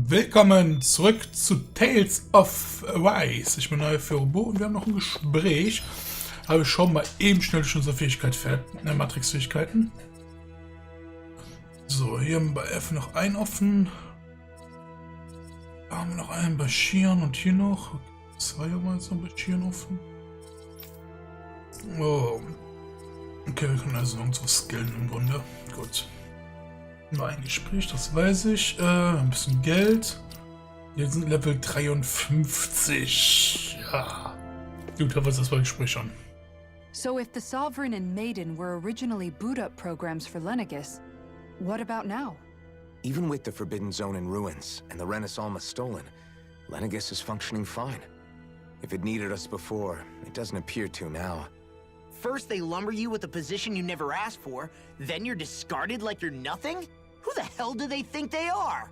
Willkommen zurück zu Tales of Arise. Ich bin FioreBo und wir haben noch ein Gespräch. Aber wir schauen mal eben schnell durch unsere Matrix-Fähigkeiten. So, hier haben wir bei F noch einen offen. Da haben wir noch einen bei Schieren und hier noch. Zwei haben wir jetzt noch bei Schieren offen. Oh. Okay, wir können also irgendwo skillen im Grunde. Gut. Nur ein Gespräch, das weiß ich. Ein bisschen Geld. Wir sind Level 53. Ja. Gut, haben wir das Gespräch schon. So if the Sovereign and Maiden were originally boot-up programs for Lenegis, what about now? Even with the Forbidden Zone in ruins and the Renaissance stolen, Lenegis is functioning fine. If it needed us before, it doesn't appear to now. First they lumber you with a position you never asked for, then you're discarded like you're nothing? Who the hell do they think they are?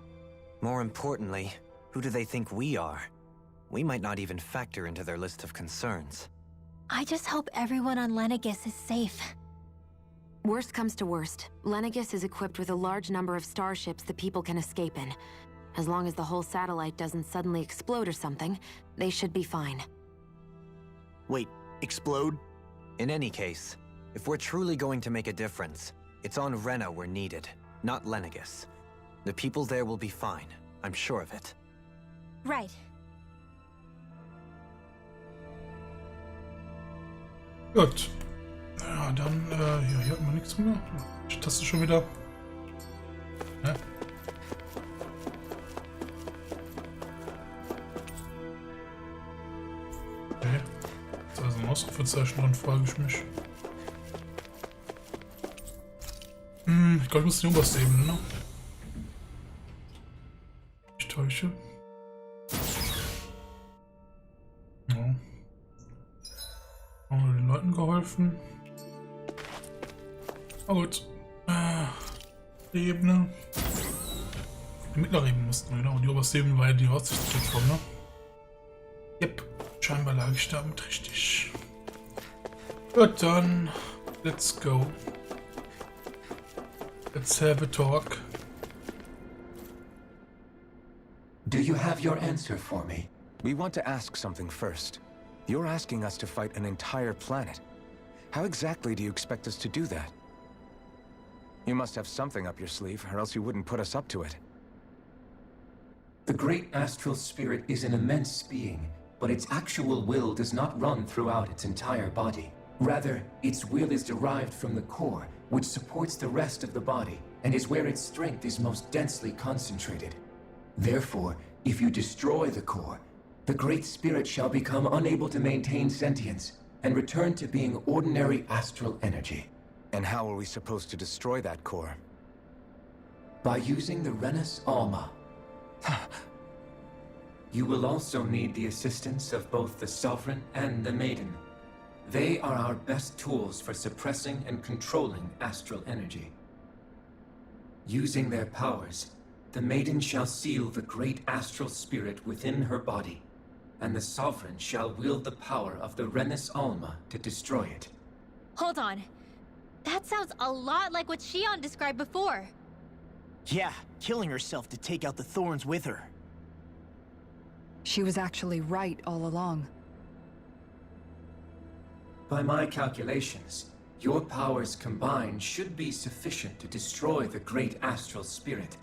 More importantly, who do they think we are? We might not even factor into their list of concerns. I just hope everyone on Lenegis is safe. Worst comes to worst, Lenegis is equipped with a large number of starships that people can escape in. As long as the whole satellite doesn't suddenly explode or something, they should be fine. Wait, explode? In any case, if we're truly going to make a difference, it's on Rena we're needed, not Lenegis. The people there will be fine, I'm sure of it. Right. Gut. Ja, dann, hier hat man nichts mehr. Die Taste schon wieder. Ja. Okay. Das ist also ein Ausrufezeichen dran, frage ich mich. Ich glaube, ich muss die oberste Ebene, ne? Ich täusche. Ja. Haben wir den Leuten geholfen? Na gut. Die Ebene. Die mittlere Ebene mussten wir, genau. Die oberste Ebene war ja die Aussichtsplattform, ne? Yep. Scheinbar lag ich damit richtig. Gut, dann. Let's go. Let's have a talk. Do you have your answer for me? We want to ask something first. You're asking us to fight an entire planet. How exactly do you expect us to do that? You must have something up your sleeve, or else you wouldn't put us up to it. The great astral spirit is an immense being, but its actual will does not run throughout its entire body. Rather, its will is derived from the core, which supports the rest of the body, and is where its strength is most densely concentrated. Therefore, if you destroy the core, the Great Spirit shall become unable to maintain sentience, and return to being ordinary astral energy. And how are we supposed to destroy that core? By using the Rena's Alma. You will also need the assistance of both the Sovereign and the Maiden. They are our best tools for suppressing and controlling astral energy. Using their powers, the Maiden shall seal the great astral spirit within her body, and the Sovereign shall wield the power of the Rena's Alma to destroy it. Hold on. That sounds a lot like what Shion described before. Yeah, killing herself to take out the thorns with her. She was actually right all along. By my calculations, your powers combined should be sufficient to destroy the great astral spirit,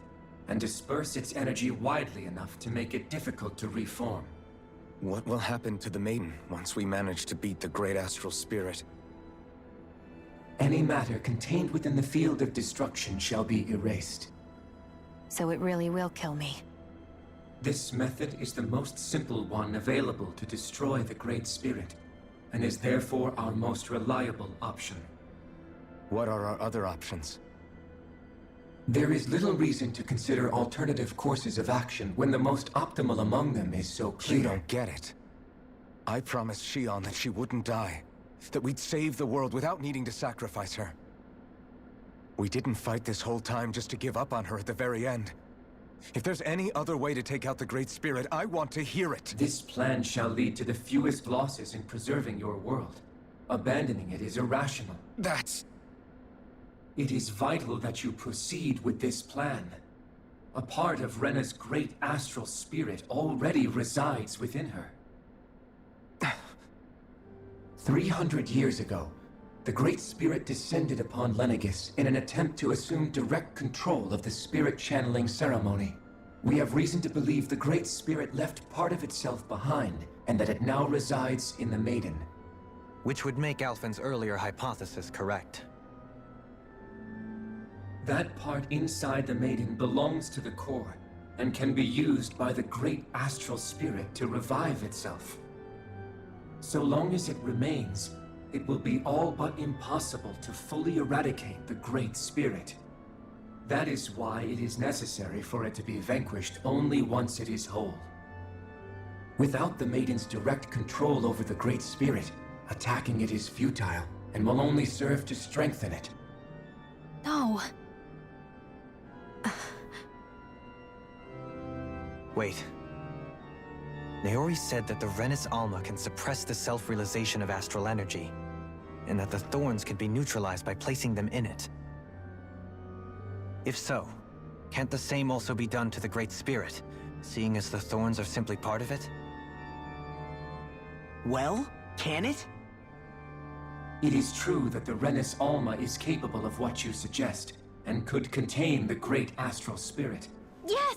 and disperse its energy widely enough to make it difficult to reform. What will happen to the Maiden once we manage to beat the great astral spirit? Any matter contained within the field of destruction shall be erased. So it really will kill me. This method is the most simple one available to destroy the Great Spirit, and is therefore our most reliable option. What are our other options? There is little reason to consider alternative courses of action when the most optimal among them is so clear. You don't get it. I promised Shion that she wouldn't die, that we'd save the world without needing to sacrifice her. We didn't fight this whole time just to give up on her at the very end. If there's any other way to take out the Great Spirit, I want to hear it. This plan shall lead to the fewest losses in preserving your world. Abandoning it is irrational. That's... It is vital that you proceed with this plan. A part of Rena's great astral spirit already resides within her. 300 years ago, the Great Spirit descended upon Lenegis in an attempt to assume direct control of the spirit channeling ceremony. We have reason to believe the Great Spirit left part of itself behind, and that it now resides in the Maiden. Which would make Alphen's earlier hypothesis correct. That part inside the Maiden belongs to the core, and can be used by the Great Astral Spirit to revive itself. So long as it remains, it will be all but impossible to fully eradicate the Great Spirit. That is why it is necessary for it to be vanquished only once it is whole. Without the Maiden's direct control over the Great Spirit, attacking it is futile, and will only serve to strengthen it. No. Wait. Naori said that the Renis Alma can suppress the self-realization of astral energy, and that the thorns can be neutralized by placing them in it. If so, can't the same also be done to the Great Spirit, seeing as the thorns are simply part of it? Well, can it? It is true that the Renis Alma is capable of what you suggest, and could contain the Great Astral Spirit. Yes!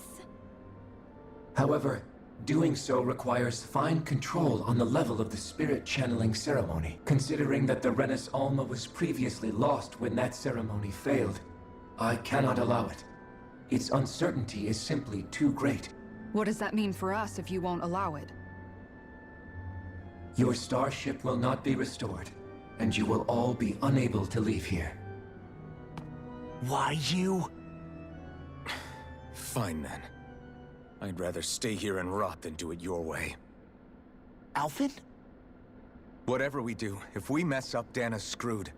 However, doing so requires fine control on the level of the spirit channeling ceremony, considering that the Renis Alma was previously lost when that ceremony failed. I cannot allow it. Its uncertainty is simply too great. What does that mean for us if you won't allow it? Your starship will not be restored, and you will all be unable to leave here. Why you? Fine then. I'd rather stay here and rot than do it your way. Alphen? Whatever we do, if we mess up, Dana's screwed.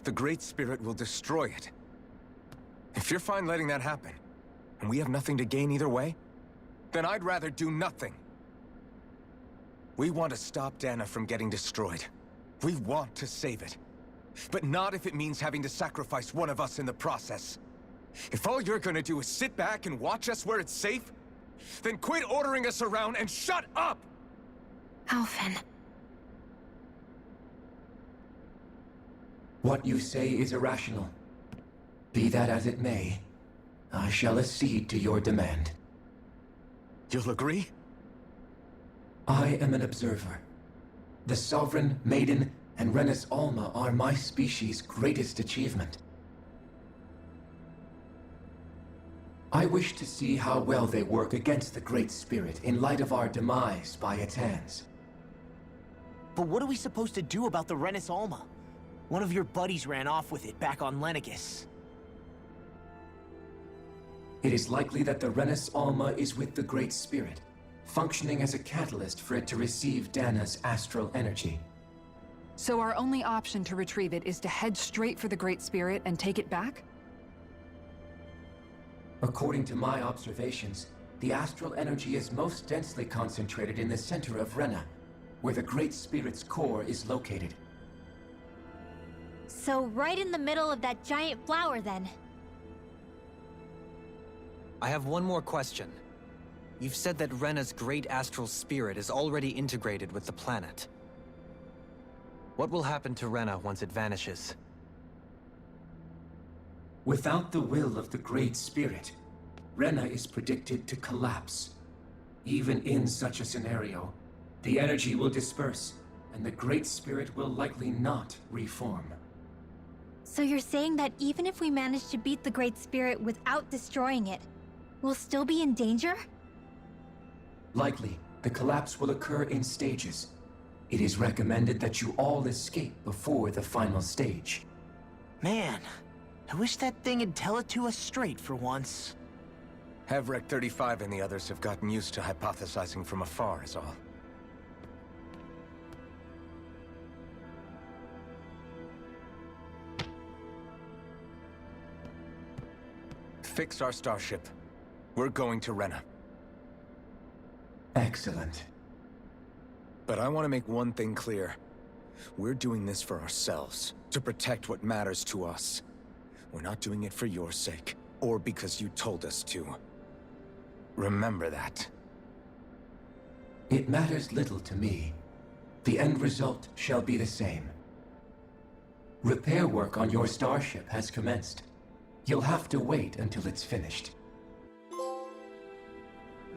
The Great Spirit will destroy it. If you're fine letting that happen, and we have nothing to gain either way, then I'd rather do nothing. We want to stop Dana from getting destroyed. We want to save it. But not if it means having to sacrifice one of us in the process. If all you're gonna do is sit back and watch us where it's safe, then quit ordering us around and shut up! Alphen. What you say is irrational. Be that as it may, I shall accede to your demand. You'll agree? I am an observer. The Sovereign, Maiden, and Renis Alma are my species' greatest achievement. I wish to see how well they work against the Great Spirit in light of our demise by its hands. But what are we supposed to do about the Renis Alma? One of your buddies ran off with it back on Lenegis. It is likely that the Renis Alma is with the Great Spirit, functioning as a catalyst for it to receive Dana's astral energy. So our only option to retrieve it is to head straight for the Great Spirit and take it back? According to my observations, the astral energy is most densely concentrated in the center of Rena, where the Great Spirit's core is located. So right in the middle of that giant flower, then. I have one more question. You've said that Rena's great astral spirit is already integrated with the planet. What will happen to Rena once it vanishes? Without the will of the Great Spirit, Rena is predicted to collapse. Even in such a scenario, the energy will disperse, and the Great Spirit will likely not reform. So you're saying that even if we manage to beat the Great Spirit without destroying it, we'll still be in danger? Likely, the collapse will occur in stages. It is recommended that you all escape before the final stage. Man, I wish that thing would tell it to us straight for once. Hevrek 35 and the others have gotten used to hypothesizing from afar is all. Fix our starship. We're going to Rena. Excellent. But I want to make one thing clear. We're doing this for ourselves, to protect what matters to us. We're not doing it for your sake, or because you told us to. Remember that. It matters little to me. The end result shall be the same. Repair work on your starship has commenced. You'll have to wait until it's finished.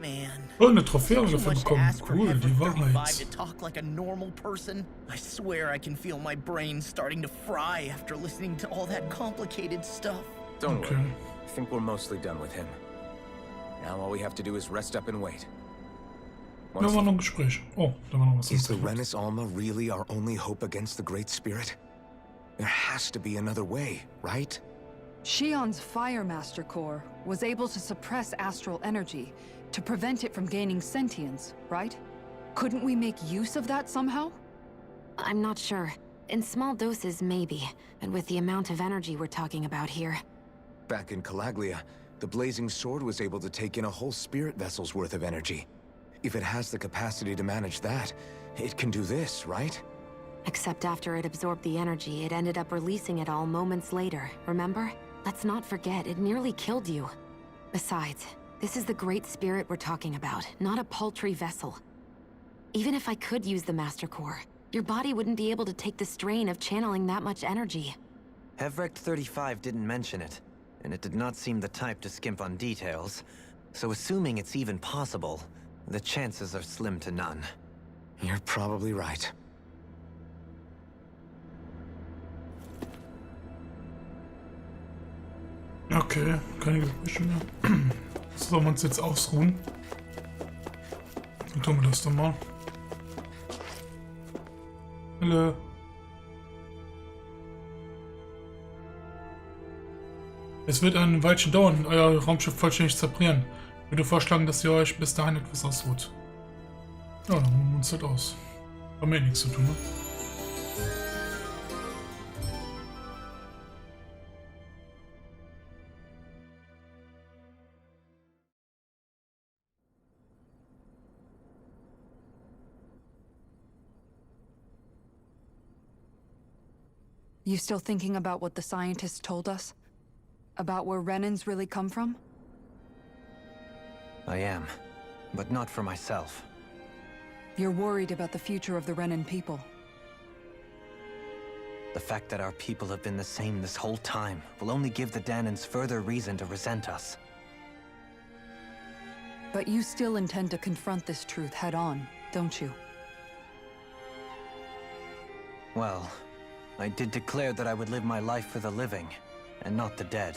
Man. Oh, eine Trophäe haben wir Too dafür much to bekommen. ask for Cool, Heifer die 35 Wahrheit. to talk like a normal person. I swear I can feel my brain starting to fry after listening to all that complicated stuff. Don't Okay. worry. I think we're mostly done with him. Now all we have to do is rest up and wait. Da war noch ein Gespräch. Oh, da war noch was. Is the Renis Alma really our only hope against the Great Spirit? There has to be another way, right? Shion's Fire Master Core was able to suppress astral energy to prevent it from gaining sentience, right? Couldn't we make use of that somehow? I'm not sure. In small doses, maybe. And with the amount of energy we're talking about here. Back in Calaglia, the Blazing Sword was able to take in a whole spirit vessel's worth of energy. If it has the capacity to manage that, it can do this, right? Except after it absorbed the energy, it ended up releasing it all moments later, remember? Let's not forget, it nearly killed you. Besides, this is the Great Spirit we're talking about, not a paltry vessel. Even if I could use the Master Core, your body wouldn't be able to take the strain of channeling that much energy. Hevrect 35 didn't mention it, and it did not seem the type to skimp on details. So assuming it's even possible, the chances are slim to none. You're probably right. Okay, keine Gespräche mehr. Sollen wir uns jetzt ausruhen? Dann tun wir das doch mal. Hallo. Es wird ein Weilchen dauern, euer Raumschiff vollständig zu reparieren. Ich würde vorschlagen, dass ihr euch bis dahin etwas ausruht. Ja, dann ruhen wir uns halt aus. Haben wir eh nichts zu tun, ne? You still thinking about what the scientists told us? About where Renans really come from? I am, but not for myself. You're worried about the future of the Renan people. The fact that our people have been the same this whole time will only give the Danans further reason to resent us. But you still intend to confront this truth head-on, don't you? Well, I did declare that I would live my life for the living, and not the dead.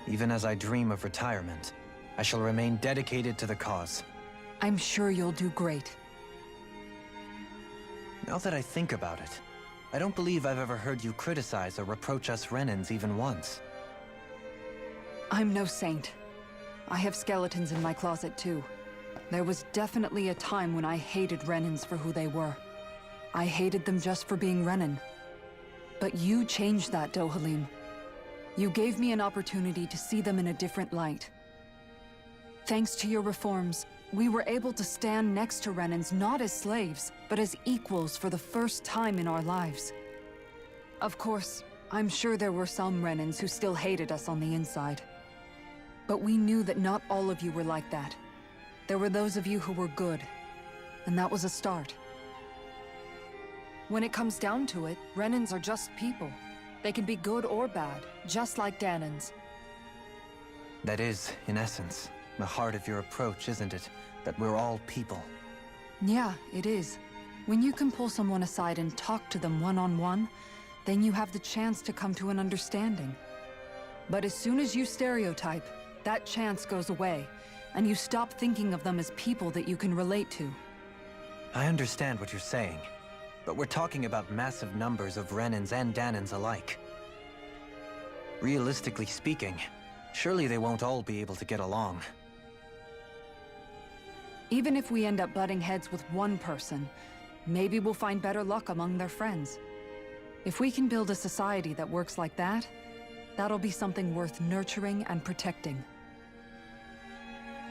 Even as I dream of retirement, I shall remain dedicated to the cause. I'm sure you'll do great. Now that I think about it, I don't believe I've ever heard you criticize or reproach us Renans even once. I'm no saint. I have skeletons in my closet too. There was definitely a time when I hated Renans for who they were. I hated them just for being Renan. But you changed that, Dohalim. You gave me an opportunity to see them in a different light. Thanks to your reforms, we were able to stand next to Renans not as slaves, but as equals for the first time in our lives. Of course, I'm sure there were some Renans who still hated us on the inside. But we knew that not all of you were like that. There were those of you who were good, and that was a start. When it comes down to it, Renans are just people. They can be good or bad, just like Danans. That is, in essence, the heart of your approach, isn't it? That we're all people. Yeah, it is. When you can pull someone aside and talk to them one-on-one, then you have the chance to come to an understanding. But as soon as you stereotype, that chance goes away, and you stop thinking of them as people that you can relate to. I understand what you're saying, but we're talking about massive numbers of Renans and Danans alike. Realistically speaking, surely they won't all be able to get along. Even if we end up butting heads with one person, maybe we'll find better luck among their friends. If we can build a society that works like that, that'll be something worth nurturing and protecting.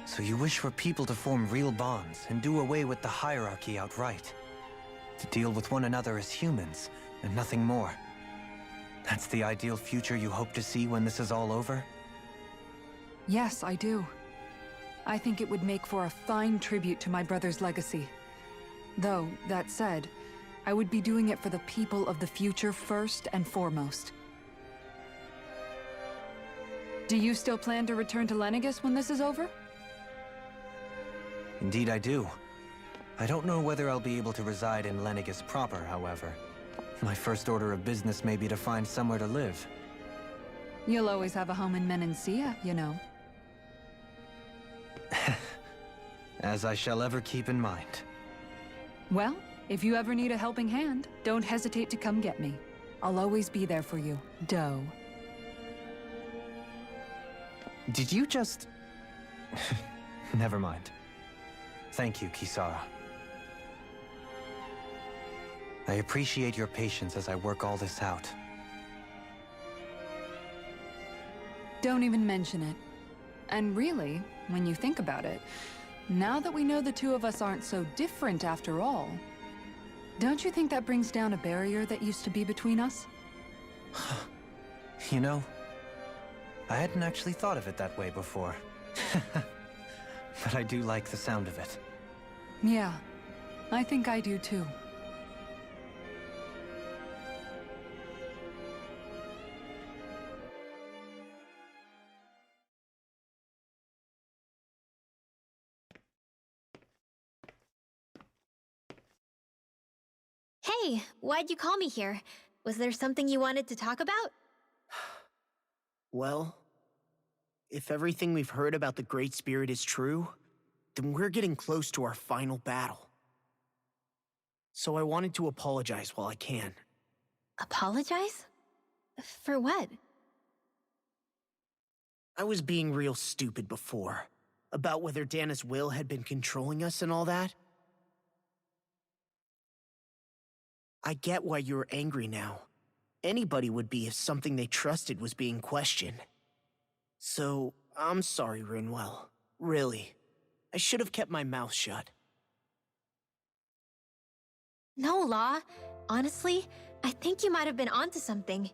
So you wish for people to form real bonds and do away with the hierarchy outright? To deal with one another as humans, and nothing more? That's the ideal future you hope to see when this is all over? Yes, I do. I think it would make for a fine tribute to my brother's legacy. Though, that said, I would be doing it for the people of the future first and foremost. Do you still plan to return to Lenegis when this is over? Indeed I do. I don't know whether I'll be able to reside in Lenegis proper, however. My first order of business may be to find somewhere to live. You'll always have a home in Menancia, you know. As I shall ever keep in mind. Well, if you ever need a helping hand, don't hesitate to come get me. I'll always be there for you, Doe. Did you just... Never mind. Thank you, Kisara. I appreciate your patience as I work all this out. Don't even mention it. And really, when you think about it, now that we know the two of us aren't so different after all, don't you think that brings down a barrier that used to be between us? You know, I hadn't actually thought of it that way before. But I do like the sound of it. Yeah, I think I do too. Hey, why'd you call me here? Was there something you wanted to talk about? Well, if everything we've heard about the Great Spirit is true, then we're getting close to our final battle. So I wanted to apologize while I can. Apologize? For what? I was being real stupid before, about whether Dana's will had been controlling us and all that. I get why you're angry now. Anybody would be if something they trusted was being questioned. So, I'm sorry, Rinwell. Really. I should have kept my mouth shut. No, Law. Honestly, I think you might have been onto something.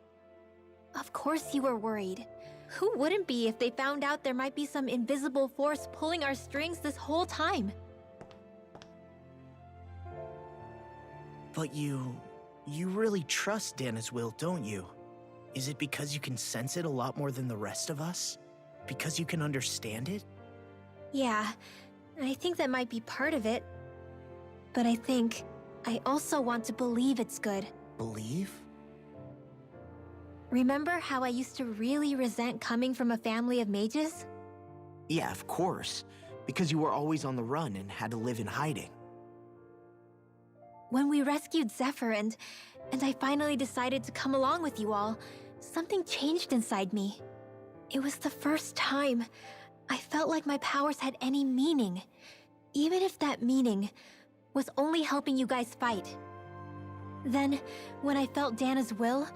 Of course you were worried. Who wouldn't be if they found out there might be some invisible force pulling our strings this whole time? But you really trust Dana's will, don't you? Is it because you can sense it a lot more than the rest of us? Because you can understand it? Yeah, I think that might be part of it. But I think I also want to believe it's good. Believe? Remember how I used to really resent coming from a family of mages? Yeah, of course. Because you were always on the run and had to live in hiding. When we rescued Zephyr and I finally decided to come along with you all, something changed inside me. It was the first time I felt like my powers had any meaning, even if that meaning was only helping you guys fight. Then, when I felt Dana's will,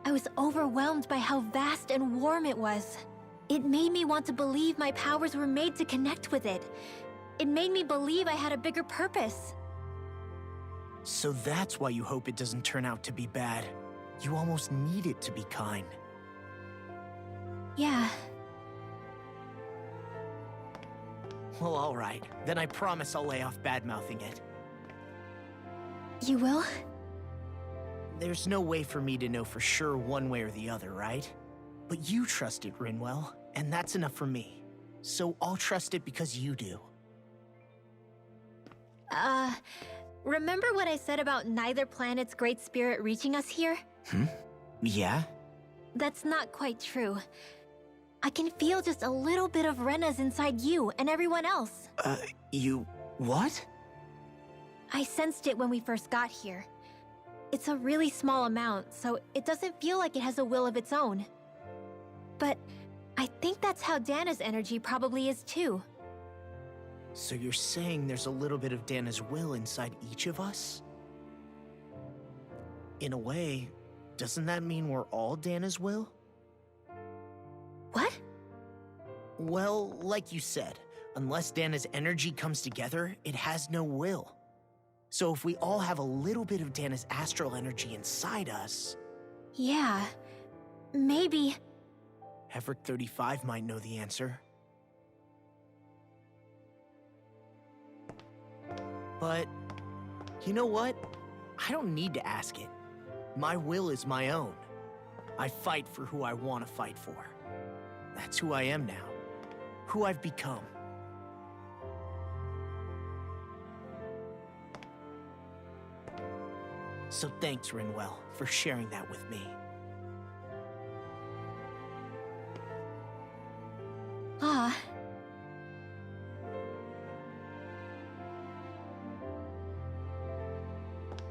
I was overwhelmed by how vast and warm it was. It made me want to believe my powers were made to connect with it. It made me believe I had a bigger purpose. So that's why you hope it doesn't turn out to be bad. You almost need it to be kind. Yeah. Well, alright. Then I promise I'll lay off bad-mouthing it. You will? There's no way for me to know for sure one way or the other, right? But you trust it, Rinwell, and that's enough for me. So I'll trust it because you do. Remember what I said about neither planet's great spirit reaching us here? Yeah? That's not quite true. I can feel just a little bit of Rena's inside you and everyone else. You... what? I sensed it when we first got here. It's a really small amount, so it doesn't feel like it has a will of its own. But I think that's how Dana's energy probably is too. So you're saying there's a little bit of Dana's will inside each of us? In a way, doesn't that mean we're all Dana's will? What? Well, like you said, unless Dana's energy comes together, it has no will. So if we all have a little bit of Dana's astral energy inside us... Yeah, maybe... Hefric 35 might know the answer. But, you know what? I don't need to ask it. My will is my own. I fight for who I want to fight for. That's who I am now. Who I've become. So thanks, Rinwell, for sharing that with me. Ah.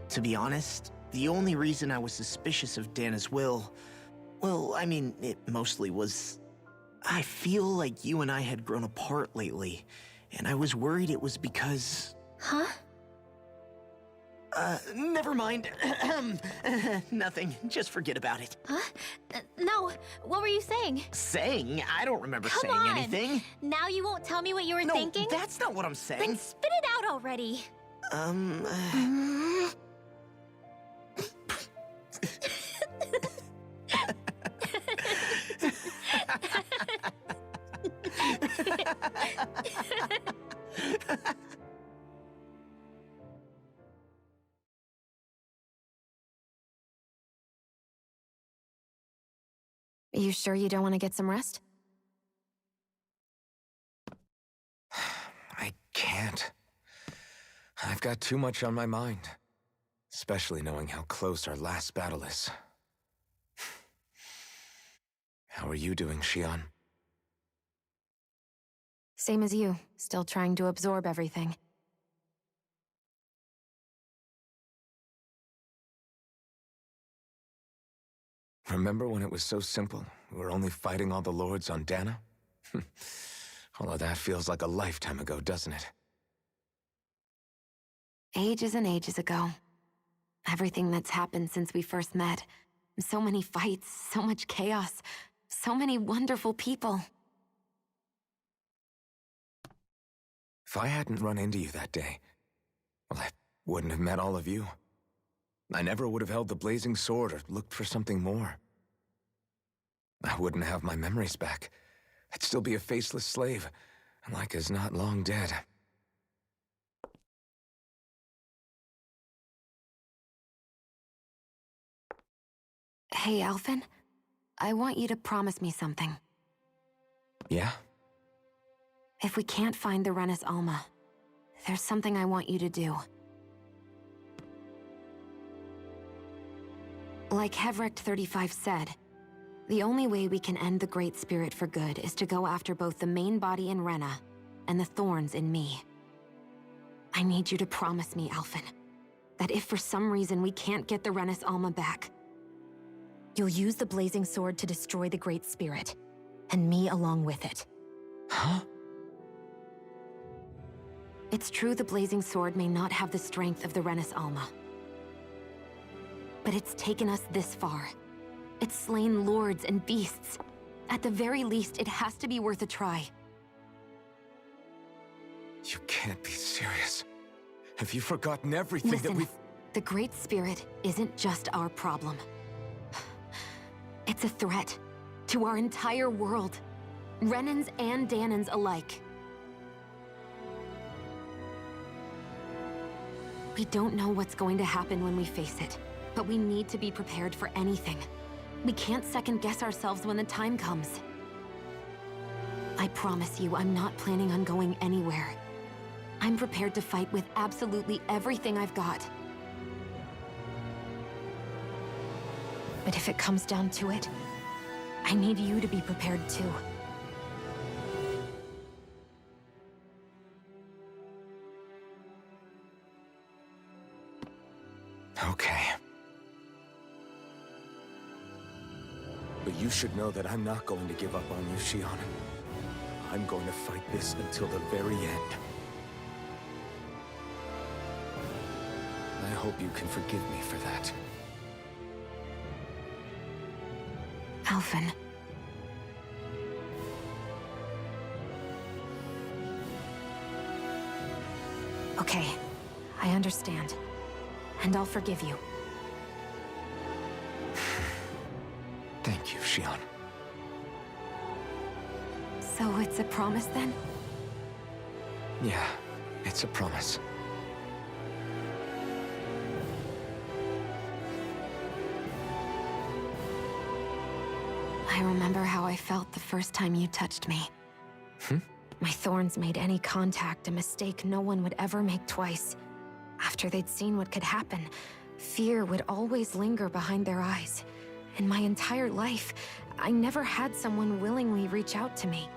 To be honest, the only reason I was suspicious of Dana's will, well, I mean, it mostly was... I feel like you and I had grown apart lately, and I was worried it was because... Huh? Never mind. Nothing. Just forget about it. Huh? No. What were you saying? Saying? I don't remember Come saying on. anything. Now you won't tell me what you were thinking? No, that's not what I'm saying. Then spit it out already. You sure you don't want to get some rest? I can't. I've got too much on my mind. Especially knowing how close our last battle is. How are you doing, Xion? Same as you, still trying to absorb everything. Remember when it was so simple? We were only fighting all the lords on Dana? All of that feels like a lifetime ago, doesn't it? Ages and ages ago. Everything that's happened since we first met. So many fights, so much chaos, so many wonderful people. If I hadn't run into you that day, well, I wouldn't have met all of you. I never would have held the blazing sword or looked for something more. I wouldn't have my memories back. I'd still be a faceless slave, like as not long dead. Hey, Alphen. I want you to promise me something. Yeah? If we can't find the Rena's Alma, there's something I want you to do. Like Hevrecht 35 said, the only way we can end the Great Spirit for good is to go after both the main body in Rena and the thorns in me. I need you to promise me, Alphen, that if for some reason we can't get the Rena's Alma back, you'll use the blazing sword to destroy the Great Spirit, and me along with it. Huh? It's true the blazing sword may not have the strength of the Rena's Alma. But it's taken us this far. It's slain lords and beasts. At the very least, it has to be worth a try. You can't be serious. Have you forgotten everything that Listen, we've... the Great Spirit isn't just our problem. It's a threat to our entire world. Renans and Danans alike. We don't know what's going to happen when we face it, but we need to be prepared for anything. We can't second-guess ourselves when the time comes. I promise you, I'm not planning on going anywhere. I'm prepared to fight with absolutely everything I've got. But if it comes down to it, I need you to be prepared too. Okay. But you should know that I'm not going to give up on you, Xion. I'm going to fight this until the very end. I hope you can forgive me for that. Alphen. Okay, I understand. And I'll forgive you. Thank you, Xion. So it's a promise then? Yeah, it's a promise. remember how I felt the first time you touched me. My thorns made any contact a mistake no one would ever make twice. After they'd seen what could happen, fear would always linger behind their eyes. In my entire life, I never had someone willingly reach out to me.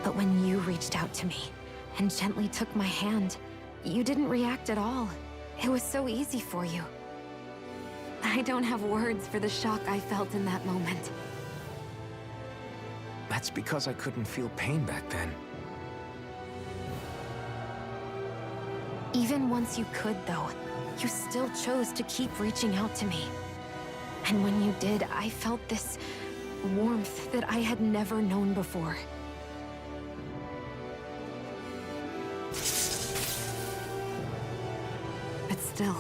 But when you reached out to me and gently took my hand, you didn't react at all. It was so easy for you. I don't have words for the shock I felt in that moment. That's because I couldn't feel pain back then. Even once you could, though, you still chose to keep reaching out to me. And when you did, I felt this warmth that I had never known before. But still,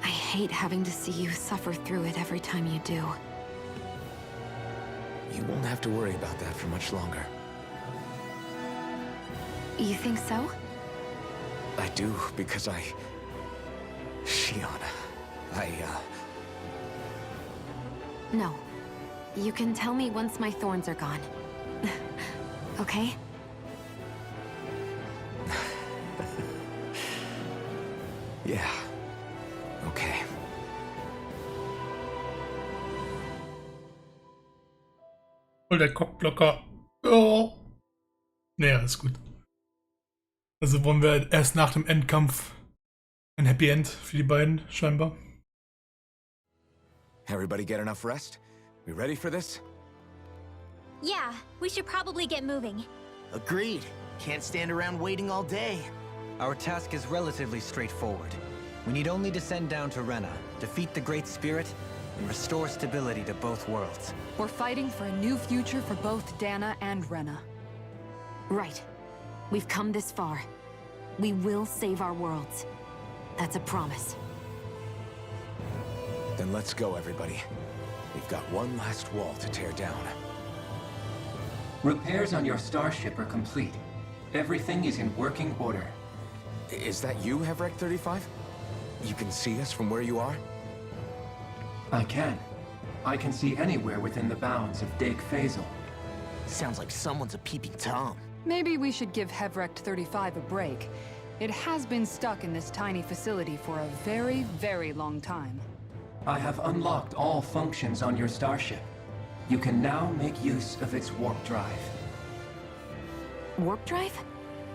I hate having to see you suffer through it every time you do. You won't have to worry about that for much longer. You think so? I do, because Shion, No. You can tell me once my thorns are gone. Okay? Yeah. Okay. Voll der Cockblocker. Oh. Naja, ist gut. Also wollen wir erst nach dem Endkampf ein Happy End für die beiden, scheinbar. Everybody get enough rest? We ready for this? Yeah, we should probably get moving. Agreed. Can't stand around waiting all day. Our task is relatively straightforward. We need only descend down to Rena, defeat the Great Spirit, and restore stability to both worlds. We're fighting for a new future for both Dana and Rena. Right. We've come this far. We will save our worlds. That's a promise. Then let's go, everybody. We've got one last wall to tear down. Repairs on your starship are complete. Everything is in working order. Is that you, Hevrek 35? You can see us from where you are? I can. I can see anywhere within the bounds of Dake Faisal. Sounds like someone's a peeping Tom. Maybe we should give Hevrek 35 a break. It has been stuck in this tiny facility for a very, very long time. I have unlocked all functions on your starship. You can now make use of its warp drive. Warp drive?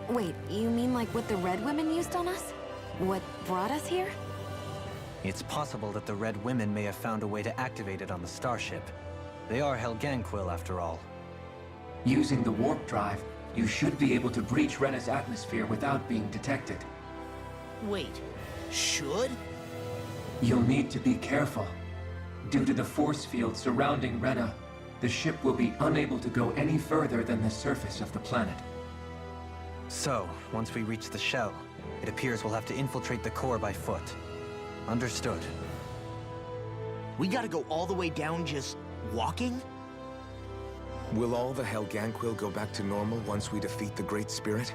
Wait, you mean like what the Red Women used on us? What brought us here? It's possible that the Red Women may have found a way to activate it on the starship. They are Helganquil, after all. Using the warp drive, you should be able to breach Rena's atmosphere without being detected. Wait, should? You'll need to be careful. Due to the force field surrounding Rena, the ship will be unable to go any further than the surface of the planet. So, once we reach the shell, it appears we'll have to infiltrate the core by foot. Understood. We gotta go all the way down just walking? Will all the Helganquil go back to normal once we defeat the Great Spirit?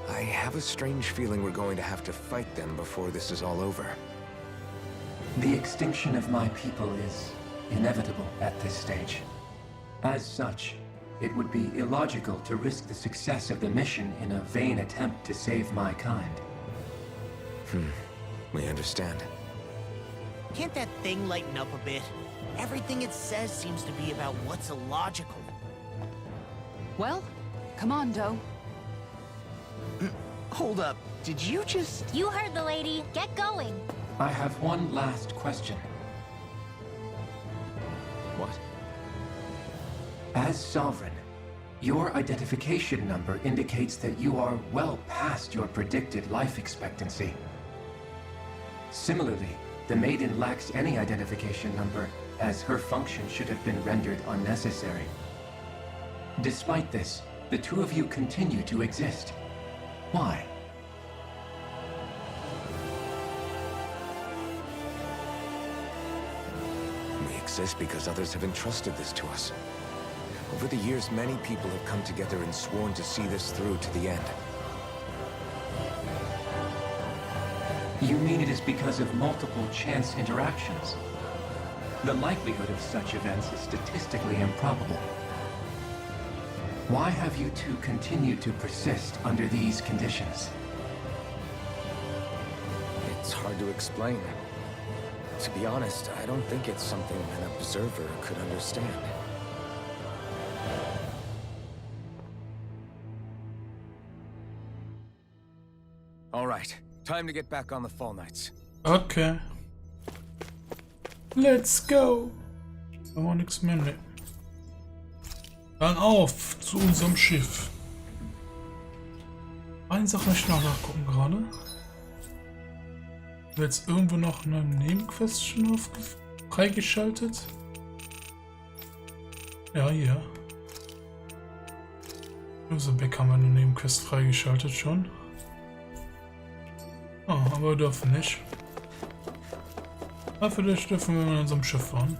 I have a strange feeling we're going to have to fight them before this is all over. The extinction of my people is inevitable at this stage. As such, it would be illogical to risk the success of the mission in a vain attempt to save my kind. We understand. Can't that thing lighten up a bit? Everything it says seems to be about what's illogical. Well, come on, Doe. Hold up, did you just... You heard the lady. Get going. I have one last question. What? As Sovereign, your identification number indicates that you are well past your predicted life expectancy. Similarly, the Maiden lacks any identification number, as her function should have been rendered unnecessary. Despite this, the two of you continue to exist. Why? We exist because others have entrusted this to us. Over the years, many people have come together and sworn to see this through to the end. You mean it is because of multiple chance interactions? The likelihood of such events is statistically improbable. Why have you two continued to persist under these conditions? It's hard to explain. To be honest, I don't think it's something an observer could understand. All right, time to get back on the Fall Knights. Okay. Let's go. Da war nichts mehr. Ne. Dann auf zu unserem Schiff. Eine Sache möchte ich noch nachgucken gerade. Wird jetzt irgendwo noch eine Nebenquest schon freigeschaltet? Ja, hier. Back haben wir eine Nebenquest freigeschaltet schon. Ah, aber wir dürfen nicht. Aber vielleicht dürfen wir mit unserem Schiff fahren.